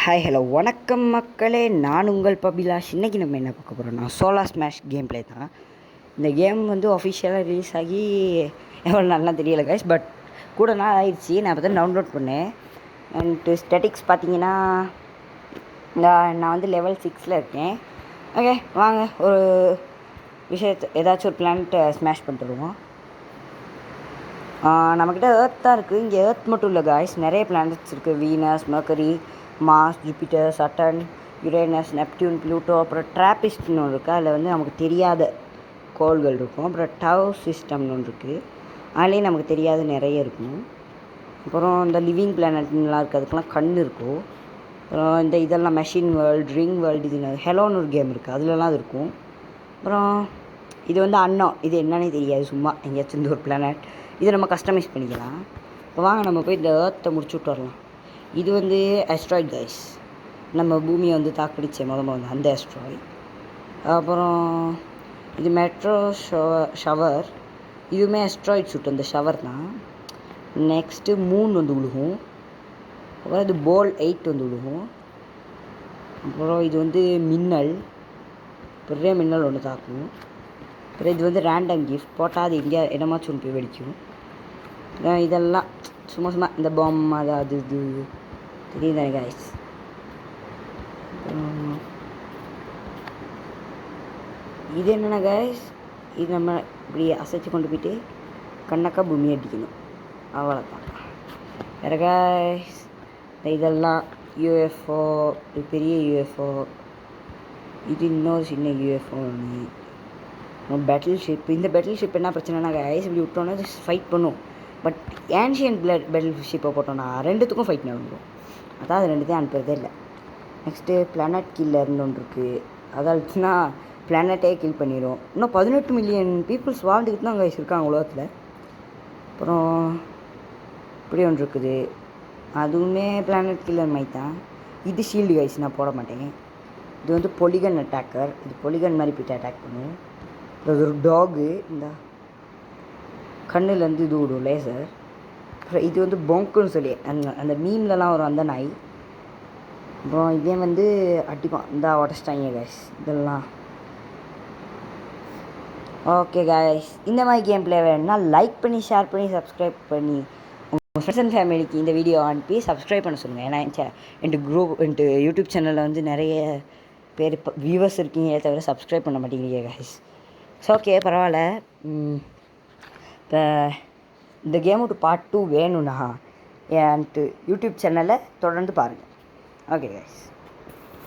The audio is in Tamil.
ஹாய் ஹலோ வணக்கம் மக்களே, நான் உங்கள் பபிலாஷ். இன்றைக்கி நம்ம என்ன பார்க்க போகிறோம்னா சோலார் ஸ்மாஷ் கேம் ப்ளே தான். இந்த கேம் வந்து ஒஃபிஷியலாக ரிலீஸ் ஆகி எவ்வளோ நல்லா தெரியலை கைஸ், பட் கூட நாள் ஆயிடுச்சு. நான் இப்போ தான் டவுன்லோட் பண்ணேன். அண்ட் ஸ்டேட்டிக்ஸ் பார்த்தீங்கன்னா நான் வந்து லெவல் 6 இருக்கேன். ஓகே வாங்க ஒரு விஷயத்தை ஏதாச்சும் ஒரு பிளானட்டை ஸ்மாஷ் பண்ணிட்டுருவோம். நம்மக்கிட்ட ஏர்த் தான் இருக்குது. இங்கே ஏர்த் மட்டும் இல்லை காய்ஸ், நிறைய பிளானட்ஸ் இருக்குது. Venus, Mercury, Mars, Jupiter, Saturn, Uranus, Neptune, Pluto, அப்புறம் ட்ராப்பிஸ்ட்னு ஒன்று இருக்குது. அதில் வந்து நமக்கு தெரியாத கோள்கள் இருக்கும். அப்புறம் டவ் சிஸ்டம்னு ஒன்று இருக்குது, அதுலேயும் நமக்கு தெரியாத நிறைய இருக்கும். அப்புறம் இந்த லிவிங் பிளானட்லாம் இருக்குது, அதுக்கெலாம் கண் இருக்கும். அப்புறம் இந்த இதெல்லாம் மெஷின் வேர்ல்டு, ரிங் வேர்ல்டு, இது ஹெலோன்னு ஒரு கேம் இருக்குது, அதுலலாம் அது இருக்கும். அப்புறம் இது வந்து அன்னம், இது என்னன்னே தெரியாது, சும்மா எங்கேயாச்சும் இந்த ஒரு பிளானட். இதை நம்ம கஸ்டமைஸ் பண்ணிக்கலாம். இப்போ வாங்க நம்ம போய் இந்த ஏர்த்தை முடிச்சு விட்டு வரலாம். இது வந்து ஆஸ்ட்ராய்ட் கைஸ், நம்ம பூமியை வந்து தாக்கடிச்ச வந்து அந்த ஆஸ்ட்ராய்ட். அப்புறம் இது மெட்ரோ ஷவர், இதுவுமே ஆஸ்ட்ராய்ட் ஷூட், அந்த ஷவர் தான். நெக்ஸ்ட்டு மூன் வந்து விழுகும். அப்புறம் இது போல் 8 வந்து விழுகும். அப்புறம் இது வந்து மின்னல், பெரிய மின்னல் ஒன்று தாக்கும். அப்புறம் இது வந்து ரேண்டம் கிஃப்ட், போட்டால் அது எங்கேயா இடமாச்சும் ஒன்று போய் வெடிக்கும். இதெல்லாம் சும்மா இந்த பாம் அது இது தெரியுதானே காய்ஸ். இது என்னென்ன காய்ஸ், இது நம்ம இப்படி அசைச்சு கொண்டு போயிட்டு கண்ணக்கா பூமி அடிக்கணும், அவ்வளோதான். வேறு காய்ஸ் இதெல்லாம் யூஎஃப்ஓ, இது பெரிய யூஎஃப்ஓ, இது இன்னொரு சின்ன யூஎஃப்ஓ ஒன்று. பேட்டில் ஷிப், இந்த பேட்டில் ஷிப் என்ன பிரச்சனைனா காய்ஸ், இப்படி விட்டோன்னா ஃபைட் பண்ணும். பட் ஏன்ஷியன் பேட்டில் ஷிப்பை போட்டோன்னா ரெண்டுத்துக்கும் ஃபைட் நடந்துடும். அதான் அது ரெண்டுத்தையும் அனுப்புறதே இல்லை. நெக்ஸ்ட்டு பிளானட் கில்லர்னு ஒன்று இருக்குது, அதாச்சுன்னா பிளானட்டே கில் பண்ணிடும். இன்னும் 18 மில்லியன் பீப்புள்ஸ் வாழ்ந்துக்கிட்டு தான் கைஸ் இருக்காங்க உலகத்தில். அப்புறம் இப்படி ஒன்று இருக்குது, அதுவுமே பிளானட் கில்லர் மாதிரி தான். இது ஷீல்டு கைஸ், நான் போட மாட்டேன். இது வந்து பொலிகன் அட்டாக்கர், இது பொலிகன் மாதிரி போய்ட்டு அட்டாக் பண்ணும். அது ஒரு டாகு, இந்த கண்ணுலேருந்து இது விடும் லேசர். அப்புறம் இது வந்து பொங்குன்னு சொல்லி அந்த மீம்லலாம் வரும் அந்த நாய். அப்புறம் இதே வந்து அடிப்பான், இந்த உடச்சிட்டாங்க கைஸ் இதெல்லாம். ஓகே கைஸ், இந்த மாதிரி கேம் ப்ளே வேணும்னா லைக் பண்ணி, ஷேர் பண்ணி, சப்ஸ்கிரைப் பண்ணி உங்கள் ஃப்ரெண்ட்ஸ் அண்ட் ஃபேமிலிக்கு இந்த வீடியோ அனுப்பி சப்ஸ்கிரைப் பண்ண சொல்லுங்கள். ஏன்னா என்ட்டு யூடியூப் சேனலில் வந்து நிறைய பேர் இப்போ வியூவர்ஸ் இருக்கீங்க, தவிர சப்ஸ்கிரைப் பண்ண மாட்டேங்கிறீங்க கைஸ். ஸோ ஓகே பரவாயில்ல. இப்போ இந்த கேமோட பார்ட் 2 வேணும்னா என்ட்டு யூடியூப் சேனலை தொடர்ந்து பாருங்கள். Okay guys.